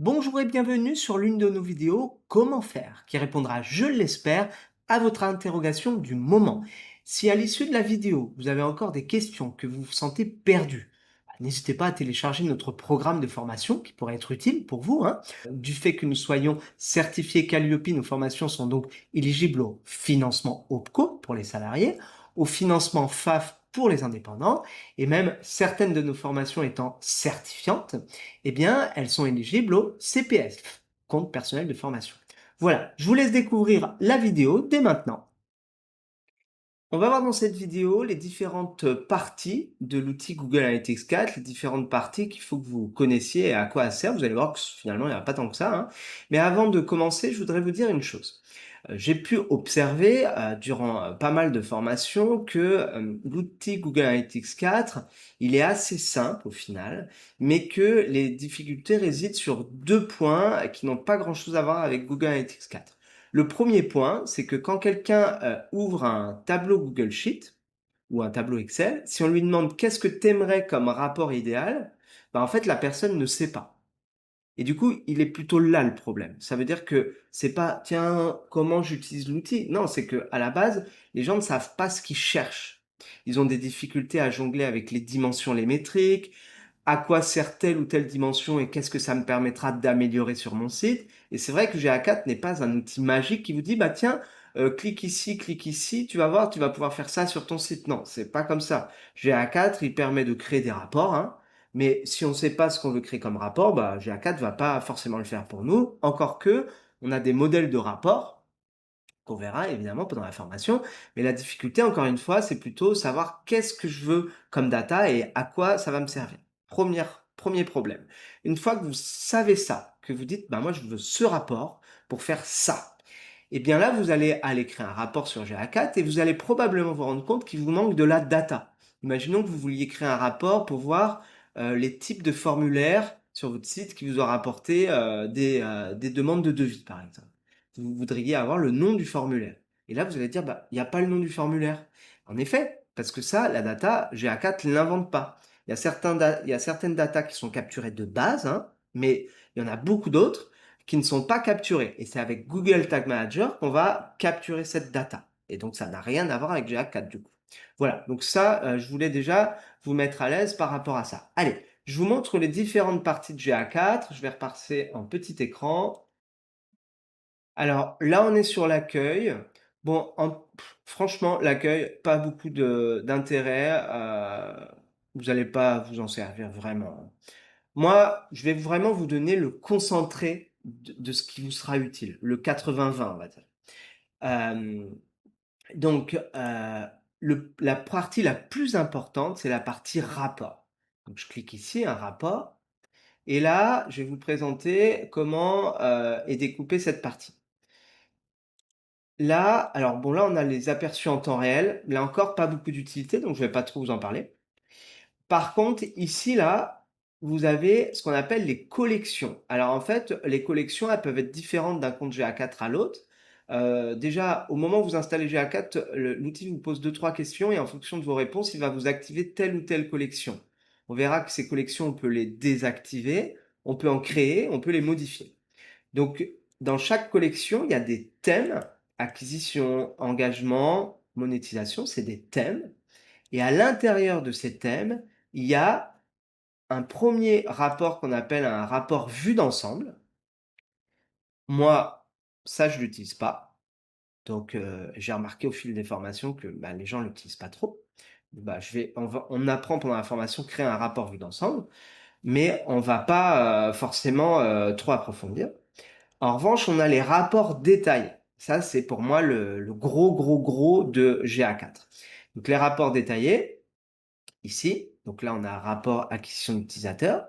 Bonjour et bienvenue sur l'une de nos vidéos Comment faire, qui répondra, je l'espère, à votre interrogation du moment. Si à l'issue de la vidéo, vous avez encore des questions, que vous vous sentez perdu, n'hésitez pas à télécharger notre programme de formation qui pourrait être utile pour vous, hein. Du fait que nous soyons certifiés Calliope, nos formations sont donc éligibles au financement OPCO pour les salariés, au financement FAF pour les indépendants, et même certaines de nos formations étant certifiantes, eh bien, elles sont éligibles au CPF, compte personnel de formation. Voilà, je vous laisse découvrir la vidéo dès maintenant. On va voir dans cette vidéo les différentes parties de l'outil Google Analytics 4, les différentes parties qu'il faut que vous connaissiez et à quoi elles servent. Vous allez voir que finalement, il n'y en a pas tant que ça, hein. Mais avant de commencer, je voudrais vous dire une chose. J'ai pu observer durant pas mal de formations que l'outil Google Analytics 4, il est assez simple au final, mais que les difficultés résident sur deux points qui n'ont pas grand-chose à voir avec Google Analytics 4. Le premier point, c'est que quand quelqu'un ouvre un tableau Google Sheet ou un tableau Excel, si on lui demande qu'est-ce que tu aimerais comme rapport idéal, bah, en fait la personne ne sait pas. Et du coup, il est plutôt là le problème. Ça veut dire que c'est pas: «Tiens, comment j'utilise l'outil?» Non, c'est que à la base, les gens ne savent pas ce qu'ils cherchent. Ils ont des difficultés à jongler avec les dimensions, les métriques, à quoi sert telle ou telle dimension et qu'est-ce que ça me permettra d'améliorer sur mon site. Et c'est vrai que GA4 n'est pas un outil magique qui vous dit: «Bah tiens, clique ici, tu vas voir, tu vas pouvoir faire ça sur ton site». Non, c'est pas comme ça. GA4, il permet de créer des rapports, hein, mais si on ne sait pas ce qu'on veut créer comme rapport, bah, GA4 va pas forcément le faire pour nous. Encore que, on a des modèles de rapports qu'on verra évidemment pendant la formation. Mais la difficulté, encore une fois, c'est plutôt savoir qu'est-ce que je veux comme data et à quoi ça va me servir. Premier problème. Une fois que vous savez ça, que vous dites, bah, moi, je veux ce rapport pour faire ça. Et bien là, vous allez aller créer un rapport sur GA4 et vous allez probablement vous rendre compte qu'il vous manque de la data. Imaginons que vous vouliez créer un rapport pour voir les types de formulaires sur votre site qui vous ont rapporté des demandes de devis, par exemple. Vous voudriez avoir le nom du formulaire. Et là, vous allez dire, bah, il n'y a pas le nom du formulaire. En effet, parce que ça, la data, GA4 ne l'invente pas. Il y a certaines datas qui sont capturées de base, hein, mais il y en a beaucoup d'autres qui ne sont pas capturées. Et c'est avec Google Tag Manager qu'on va capturer cette data. Et donc, ça n'a rien à voir avec GA4 du coup. Voilà, donc ça, je voulais déjà vous mettre à l'aise par rapport à ça. Allez, je vous montre les différentes parties de GA4. Je vais repasser en petit écran. Alors là, on est sur l'accueil. Bon, franchement, l'accueil, pas beaucoup d'intérêt. Vous allez pas vous en servir vraiment. Moi, je vais vraiment vous donner le concentré de ce qui vous sera utile, le 80-20, on va dire. Hem, donc, la partie la plus importante, c'est la partie rapport. Donc je clique ici, un rapport, et là, je vais vous présenter comment, est découpée cette partie. Là, alors bon, là, on a les aperçus en temps réel. Là encore, pas beaucoup d'utilité, donc je vais pas trop vous en parler. Par contre, ici, là, vous avez ce qu'on appelle les collections. Alors en fait, les collections, elles peuvent être différentes d'un compte GA4 à l'autre. Déjà, au moment où vous installez GA4, l'outil vous pose deux trois questions et en fonction de vos réponses, il va vous activer telle ou telle collection. On verra que ces collections, on peut les désactiver, on peut en créer, on peut les modifier. Donc, dans chaque collection, il y a des thèmes: acquisition, engagement, monétisation, c'est des thèmes. Et à l'intérieur de ces thèmes, il y a un premier rapport qu'on appelle un rapport vue d'ensemble. Moi, ça, je l'utilise pas. Donc, j'ai remarqué au fil des formations que, bah, les gens l'utilisent pas trop. Bah, on apprend pendant la formation créer un rapport vue d'ensemble, mais on va pas, forcément, trop approfondir. En revanche, on a les rapports détaillés. Ça, c'est pour moi le gros de GA4. Donc les rapports détaillés, ici, donc là, on a un rapport acquisition d'utilisateur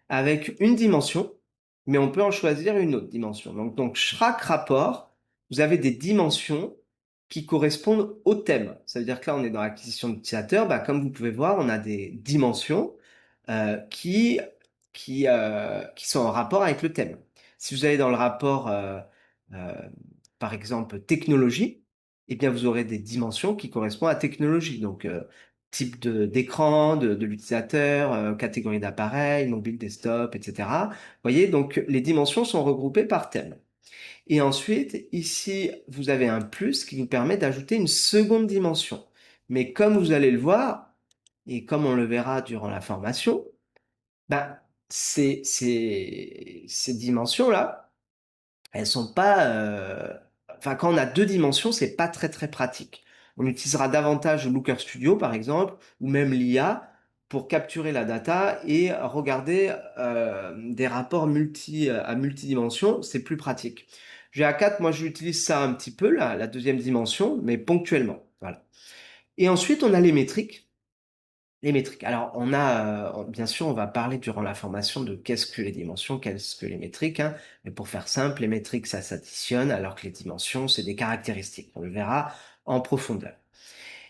avec une dimension, mais on peut en choisir une autre dimension. Donc chaque rapport, vous avez des dimensions qui correspondent au thème. Ça veut dire que là, on est dans l'acquisition d'utilisateurs. Bah, comme vous pouvez voir, on a des dimensions euh, qui, qui sont en rapport avec le thème. Si vous allez dans le rapport, euh, par exemple, technologie, eh bien, vous aurez des dimensions qui correspondent à technologie. Donc, type d'écran, de l'utilisateur, catégorie d'appareil, mobile, desktop, etc. Vous voyez, donc les dimensions sont regroupées par thème. Et ensuite, ici, vous avez un plus qui vous permet d'ajouter une seconde dimension. Mais comme vous allez le voir, et comme on le verra durant la formation, ben, ces dimensions-là, elles sont pas, enfin, quand on a 2 dimensions, c'est pas très, très pratique. On utilisera davantage Looker Studio, par exemple, ou même l'IA pour capturer la data et regarder, des rapports à multidimensions, c'est plus pratique. GA4, moi, j'utilise ça un petit peu, la 2e dimension, mais ponctuellement, voilà. Et ensuite, on a les métriques. Les métriques. Alors, on a, bien sûr, on va parler durant la formation de qu'est-ce que les dimensions, qu'est-ce que les métriques, hein. Mais pour faire simple, les métriques, ça s'additionne, alors que les dimensions, c'est des caractéristiques. On le verra en profondeur.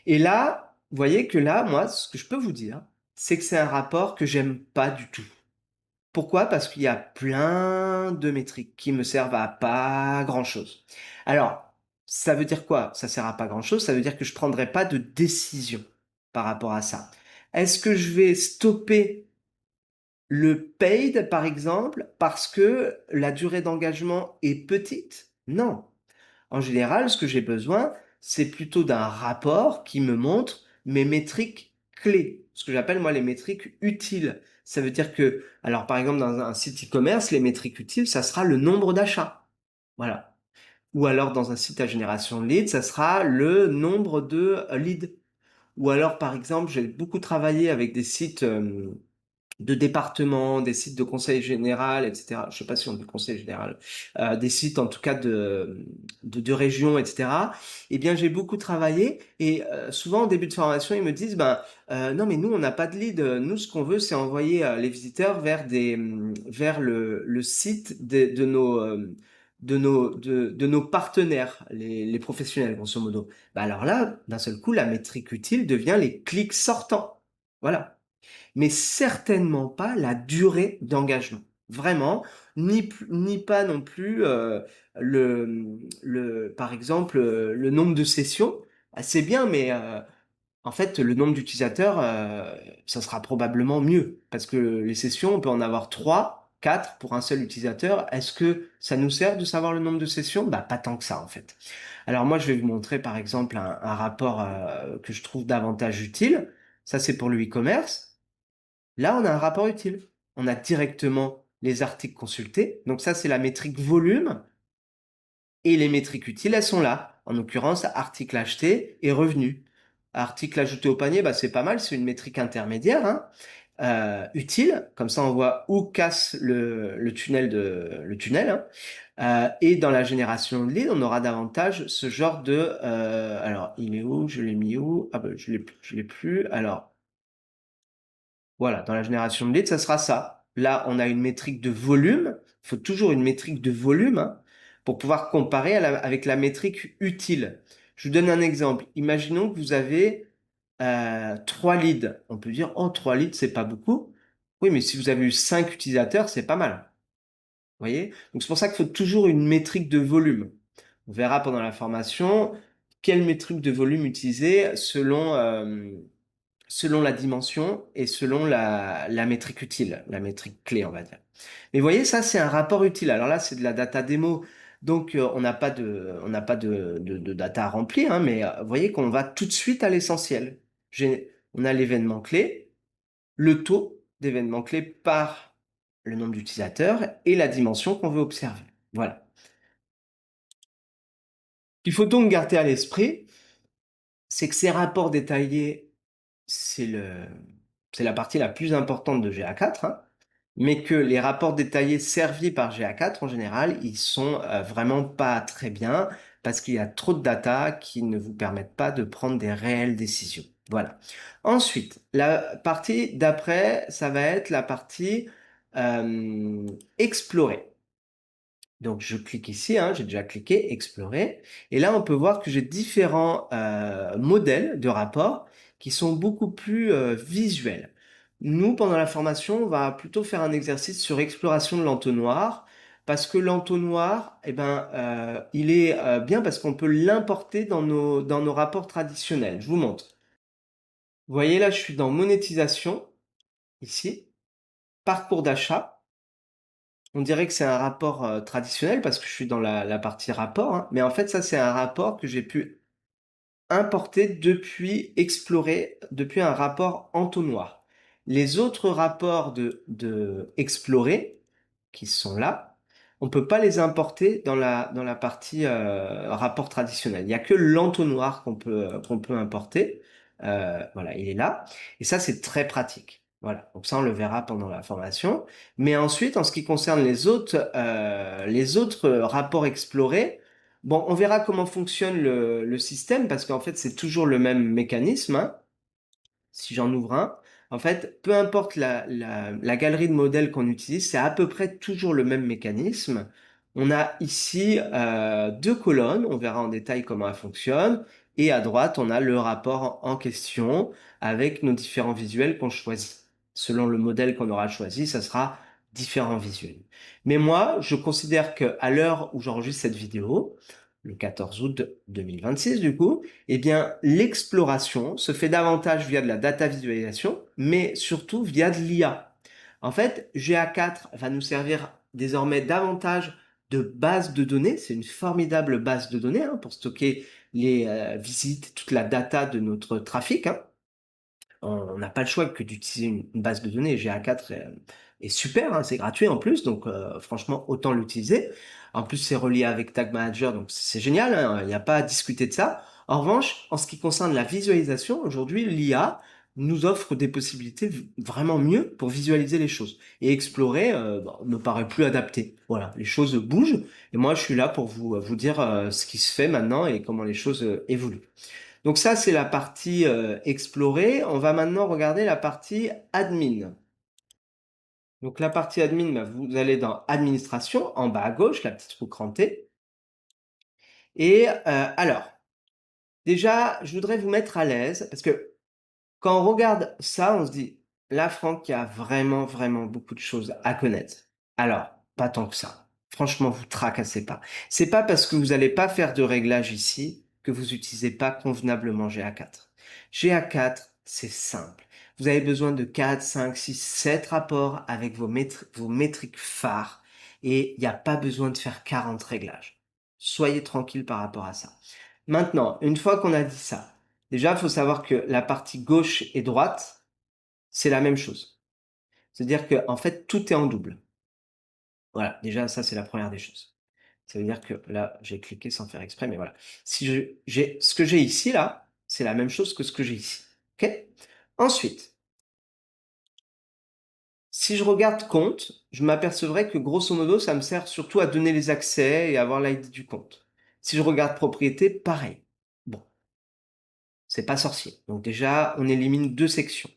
Et là, vous voyez que là, moi, ce que je peux vous dire, c'est que c'est un rapport que j'aime pas du tout. Pourquoi? Parce qu'il y a plein de métriques qui me servent à pas grand-chose. Alors, ça veut dire quoi? Ça sert à pas grand-chose, ça veut dire que je prendrai pas de décision par rapport à ça. Est-ce que je vais stopper le paid, par exemple, parce que la durée d'engagement est petite? Non. En général, ce que j'ai besoin, c'est plutôt d'un rapport qui me montre mes métriques clés, ce que j'appelle moi les métriques utiles. Ça veut dire que, alors par exemple dans un site e-commerce, les métriques utiles, ça sera le nombre d'achats. Voilà. Ou alors dans un site à génération de leads, ça sera le nombre de leads. Ou alors par exemple, j'ai beaucoup travaillé avec des sites de départements, des sites de conseil général, etc. Je sais pas si on dit conseil général, des sites en tout cas de région, etc. Eh bien, j'ai beaucoup travaillé et souvent, au début de formation, ils me disent, ben, non, mais nous, on n'a pas de lead. Nous, ce qu'on veut, c'est envoyer les visiteurs vers vers le site de nos partenaires, les professionnels, grosso modo. Bah, alors là, d'un seul coup, la métrique utile devient les clics sortants. Voilà, mais certainement pas la durée d'engagement. Vraiment, ni pas non plus par exemple, le nombre de sessions. Ah, c'est bien, mais en fait, le nombre d'utilisateurs, ça sera probablement mieux. Parce que les sessions, on peut en avoir 3, 4 pour un seul utilisateur. Est-ce que ça nous sert de savoir le nombre de sessions? Bah, pas tant que ça, en fait. Alors moi, je vais vous montrer, par exemple, un rapport que je trouve davantage utile. Ça, c'est pour le e-commerce. Là, on a un rapport utile. On a directement les articles consultés. Donc ça, c'est la métrique volume. Et les métriques utiles, elles sont là. En l'occurrence, article acheté et revenu. Article ajouté au panier, bah, c'est pas mal. C'est une métrique intermédiaire, hein, utile. Comme ça, on voit où casse le tunnel, hein. Et dans la génération de lead, on aura davantage ce genre de... alors, il est où? Je l'ai mis où? Ah ben, je l'ai plus. Alors, voilà, dans la génération de leads, ça sera ça. Là, on a une métrique de volume. Il faut toujours une métrique de volume, hein, pour pouvoir comparer avec la métrique utile. Je vous donne un exemple. Imaginons que vous avez 3 leads. On peut dire, oh, 3 leads, c'est pas beaucoup. Oui, mais si vous avez eu 5 utilisateurs, c'est pas mal. Vous voyez? Donc c'est pour ça qu'il faut toujours une métrique de volume. On verra pendant la formation quelle métrique de volume utiliser selon la dimension et selon la métrique utile, la métrique clé, on va dire. Mais vous voyez, ça, c'est un rapport utile. Alors là, c'est de la data démo, donc on n'a pas de data à remplir, hein, mais vous voyez qu'on va tout de suite à l'essentiel. On a l'événement clé, le taux d'événement clé par le nombre d'utilisateurs et la dimension qu'on veut observer. Voilà. Il faut donc garder à l'esprit, c'est que ces rapports détaillés, c'est le, c'est la partie la plus importante de GA4, hein, mais que les rapports détaillés servis par GA4, en général, ils sont vraiment pas très bien parce qu'il y a trop de data qui ne vous permettent pas de prendre des réelles décisions. Voilà. Ensuite, la partie d'après, ça va être la partie explorer. Donc je clique ici, hein, j'ai déjà cliqué, explorer. Et là, on peut voir que j'ai différents modèles de rapports qui sont beaucoup plus visuels. Nous, pendant la formation, on va plutôt faire un exercice sur exploration de l'entonnoir, parce que l'entonnoir, eh ben, il est bien parce qu'on peut l'importer dans nos rapports traditionnels. Je vous montre. Vous voyez là, je suis dans monétisation, ici, parcours d'achat. On dirait que c'est un rapport, traditionnel parce que je suis dans la partie rapport, hein, mais en fait ça, c'est un rapport que j'ai pu importé depuis Explorer, depuis un rapport entonnoir. Les autres rapports de Explorer, qui sont là, on ne peut pas les importer dans la partie rapport traditionnel. Il n'y a que l'entonnoir qu'on peut importer. Voilà, il est là. Et ça, c'est très pratique. Voilà, donc ça, on le verra pendant la formation. Mais ensuite, en ce qui concerne les autres rapports explorés, bon, on verra comment fonctionne le système parce qu'en fait, c'est toujours le même mécanisme, hein. Si j'en ouvre un, en fait, peu importe la galerie de modèles qu'on utilise, c'est à peu près toujours le même mécanisme. On a ici 2 colonnes, on verra en détail comment elles fonctionnent, et à droite, on a le rapport en question avec nos différents visuels qu'on choisit. Selon le modèle qu'on aura choisi, ça sera différents visuels. Mais moi, je considère qu'à l'heure où j'enregistre cette vidéo, le 14 août 2026 du coup, eh bien, l'exploration se fait davantage via de la data visualisation, mais surtout via de l'IA. En fait, GA4 va nous servir désormais davantage de base de données. C'est une formidable base de données, hein, pour stocker les visites, toute la data de notre trafic, hein. On n'a pas le choix que d'utiliser une base de données. GA4 est super, hein, c'est gratuit en plus, donc franchement, autant l'utiliser. En plus, c'est relié avec Tag Manager, donc c'est génial, hein, il n'y a pas à discuter de ça. En revanche, en ce qui concerne la visualisation, aujourd'hui, l'IA nous offre des possibilités vraiment mieux pour visualiser les choses. Et explorer ne paraît plus adapté. Voilà, les choses bougent, et moi, je suis là pour vous dire ce qui se fait maintenant et comment les choses évoluent. Donc ça, c'est la partie explorer. On va maintenant regarder la partie admin. Donc la partie admin, bah, vous allez dans administration, en bas à gauche, la petite roue crantée. Et alors, déjà, je voudrais vous mettre à l'aise parce que quand on regarde ça, on se dit, là, Franck, il y a vraiment, vraiment beaucoup de choses à connaître. Alors, pas tant que ça. Franchement, vous tracassez pas. C'est pas parce que vous n'allez pas faire de réglage ici que vous n'utilisez pas convenablement GA4. GA4, c'est simple. Vous avez besoin de 4, 5, 6, 7 rapports avec vos métriques phares et il n'y a pas besoin de faire 40 réglages. Soyez tranquille par rapport à ça. Maintenant, une fois qu'on a dit ça, déjà, il faut savoir que la partie gauche et droite, c'est la même chose. C'est-à-dire que en fait, tout est en double. Voilà, déjà, ça, c'est la première des choses. Ça veut dire que là, j'ai cliqué sans faire exprès, mais voilà. Si j'ai ce que j'ai ici, là, c'est la même chose que ce que j'ai ici. OK? Ensuite, si je regarde compte, je m'apercevrai que grosso modo, ça me sert surtout à donner les accès et avoir l'ID du compte. Si je regarde propriété, pareil. Bon, c'est pas sorcier. Donc déjà, on élimine 2 sections.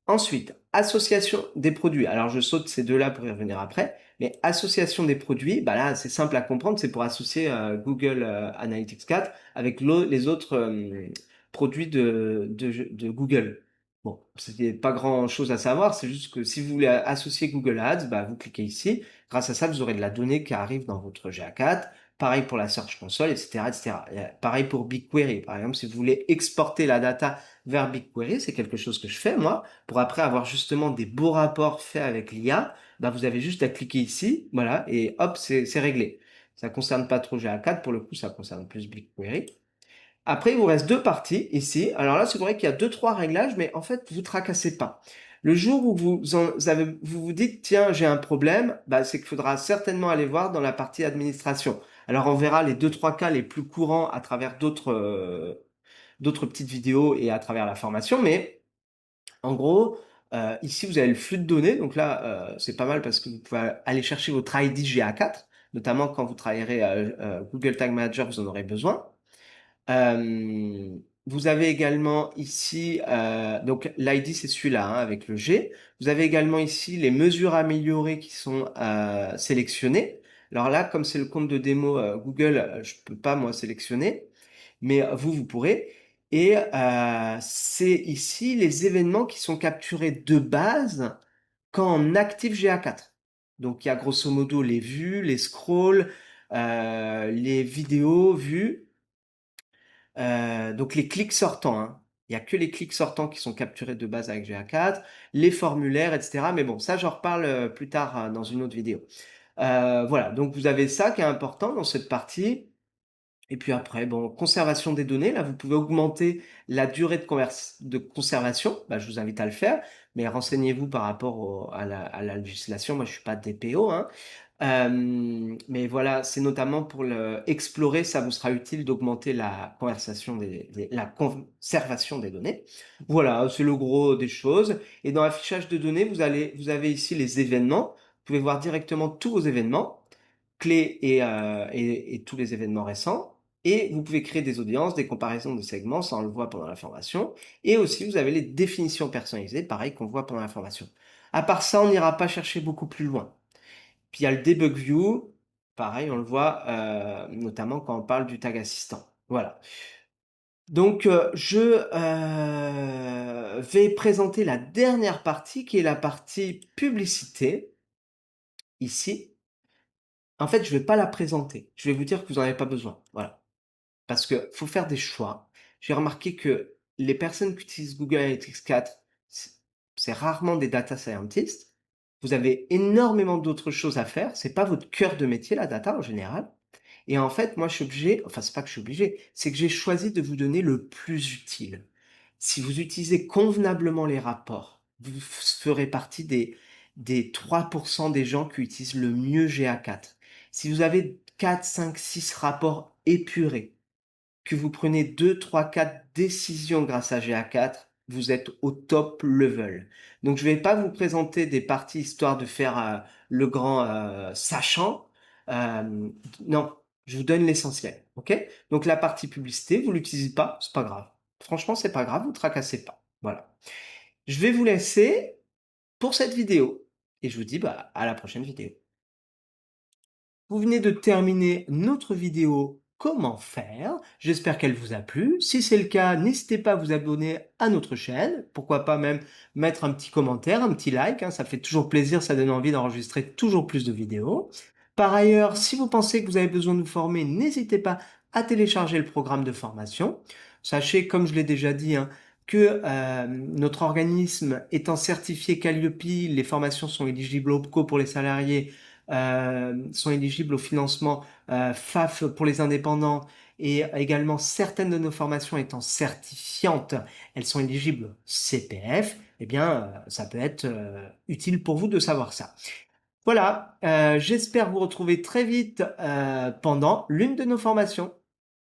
Ensuite, association des produits. Alors, je saute ces deux-là pour y revenir après. Mais association des produits, bah là, c'est simple à comprendre. C'est pour associer Google Analytics 4 avec les autres produits de Google. Bon, c'était pas grand-chose à savoir. C'est juste que si vous voulez associer Google Ads, bah, vous cliquez ici. Grâce à ça, vous aurez de la donnée qui arrive dans votre GA4. Pareil pour la Search Console, etc., etc. Pareil pour BigQuery. Par exemple, si vous voulez exporter la data vers BigQuery, c'est quelque chose que je fais, moi, pour après avoir justement des beaux rapports faits avec l'IA, bah, vous avez juste à cliquer ici, voilà, et hop, c'est réglé. Ça concerne pas trop GA4, pour le coup, ça concerne plus BigQuery. Après, il vous reste deux parties ici. Alors là, c'est vrai qu'il y a deux, trois réglages, mais en fait, vous tracassez pas. Le jour où vous vous dites, tiens, j'ai un problème, bah, c'est qu'il faudra certainement aller voir dans la partie administration. Alors, on verra les deux, trois cas les plus courants à travers d'autres petites vidéos et à travers la formation, mais en gros, ici, vous avez le flux de données. Donc là, c'est pas mal parce que vous pouvez aller chercher votre ID GA4, notamment quand vous travaillerez Google Tag Manager, vous en aurez besoin. Vous avez également ici, donc l'ID c'est celui-là, hein, avec le G. Vous avez également ici les mesures améliorées qui sont sélectionnées. Alors là, comme c'est le compte de démo Google, je peux pas moi sélectionner, mais vous pourrez. Et c'est ici les événements qui sont capturés de base quand on active GA4. Donc il y a grosso modo les vues, les scrolls, les vidéos vues, donc les clics sortants, hein. Il y a que les clics sortants qui sont capturés de base avec GA4, les formulaires, et cetera. Mais bon, ça, j'en reparle, plus tard, dans une autre vidéo. Voilà, donc vous avez ça qui est important dans cette partie. Et puis après, bon, conservation des données, là, vous pouvez augmenter la durée de conservation. Bah, je vous invite à le faire, mais renseignez-vous par rapport à la législation. Moi, je suis pas DPO, hein. Mais voilà, c'est notamment pour explorer, ça vous sera utile d'augmenter la conservation des données. Voilà, c'est le gros des choses. Et dans l'affichage de données, vous avez ici les événements. Vous pouvez voir directement tous vos événements, clés et tous les événements récents. Et vous pouvez créer des audiences, des comparaisons de segments, ça on le voit pendant la formation. Et aussi, vous avez les définitions personnalisées, pareil qu'on voit pendant la formation. À part ça, on n'ira pas chercher beaucoup plus loin. Puis il y a le debug view, pareil, on le voit, notamment quand on parle du tag assistant. Voilà. Donc, je vais présenter la dernière partie qui est la partie publicité, ici. En fait, je vais pas la présenter. Je vais vous dire que vous en avez pas besoin. Voilà. Parce que faut faire des choix. J'ai remarqué que les personnes qui utilisent Google Analytics 4, c'est rarement des data scientists. Vous avez énormément d'autres choses à faire. C'est pas votre cœur de métier, la data, en général. Et en fait, moi, je suis obligé, enfin, c'est pas que je suis obligé, c'est que j'ai choisi de vous donner le plus utile. Si vous utilisez convenablement les rapports, vous ferez partie des 3% des gens qui utilisent le mieux GA4. Si vous avez 4, 5, 6 rapports épurés, que vous prenez 2, 3, 4 décisions grâce à GA4, vous êtes au top level. Donc je vais pas vous présenter des parties histoire de faire, le grand, sachant. Non, je vous donne l'essentiel, OK? Donc la partie publicité, vous l'utilisez pas, c'est pas grave. Franchement, c'est pas grave, vous tracassez pas. Voilà. Je vais vous laisser pour cette vidéo et je vous dis, bah, à la prochaine vidéo. Vous venez de terminer notre vidéo comment faire. J'espère qu'elle vous a plu. Si c'est le cas, n'hésitez pas à vous abonner à notre chaîne. Pourquoi pas même mettre un petit commentaire, un petit like, hein, ça fait toujours plaisir, ça donne envie d'enregistrer toujours plus de vidéos. Par ailleurs, si vous pensez que vous avez besoin de vous former, n'hésitez pas à télécharger le programme de formation. Sachez, comme je l'ai déjà dit, hein, que notre organisme étant certifié Calliope, les formations sont éligibles au OPCO pour les salariés, sont éligibles au financement FAF pour les indépendants et également certaines de nos formations étant certifiantes, elles sont éligibles CPF, eh bien, ça peut être utile pour vous de savoir ça. Voilà, j'espère vous retrouver très vite pendant l'une de nos formations.